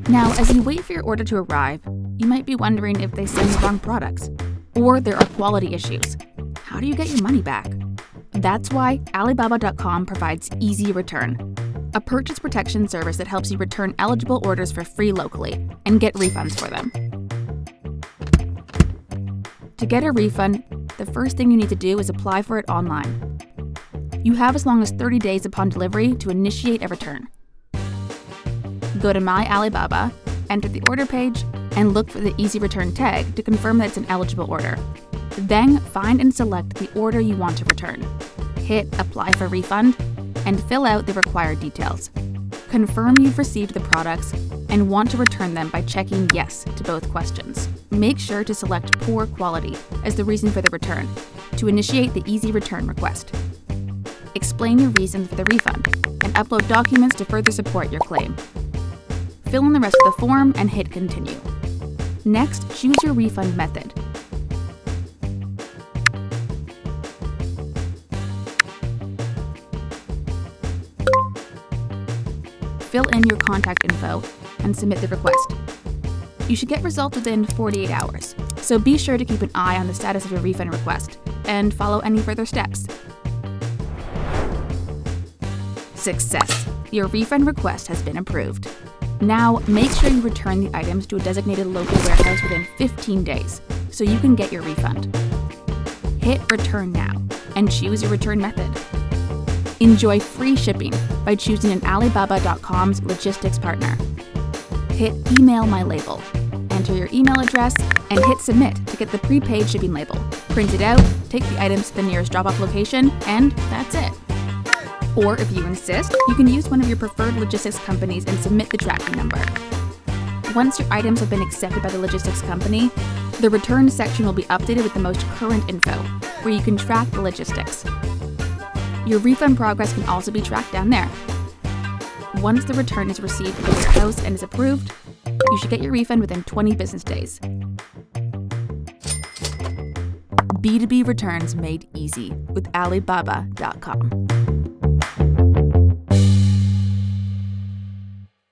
Now, as you wait for your order to arrive, you might be wondering if they send the wrong products, or there are quality issues. How do you get your money back? That's why Alibaba.com provides Easy Return, a purchase protection service that helps you return eligible orders for free locally and get refunds for them. To get a refund, the first thing you need to do is apply for it online. You have as long as 30 days upon delivery to initiate a return. Go to My Alibaba, enter the order page, and look for the Easy Return tag to confirm that it's an eligible order. Then find and select the order you want to return. Hit Apply for Refund and fill out the required details. Confirm you've received the products and want to return them by checking Yes to both questions. Make sure to select Poor Quality as the reason for the return to initiate the Easy Return request. Explain your reasons for the refund and upload documents to further support your claim. Fill in the rest of the form and hit Continue. Next, choose your refund method. Fill in your contact info and submit the request. You should get results within 48 hours, so be sure to keep an eye on the status of your refund request and follow any further steps. Success! Your refund request has been approved. Now, make sure you return the items to a designated local warehouse within 15 days so you can get your refund. Hit Return Now and choose your return method. Enjoy free shipping by choosing an Alibaba.com's logistics partner. Hit Email My Label, enter your email address, and hit Submit to get the prepaid shipping label. Print it out, take the items to the nearest drop-off location, and that's it. Or if you insist, you can use one of your preferred logistics companies and submit the tracking number. Once your items have been accepted by the logistics company, the return section will be updated with the most current info, where you can track the logistics. Your refund progress can also be tracked down there. Once the return is received at the warehouse and is approved, you should get your refund within 20 business days. B2B returns made easy with Alibaba.com.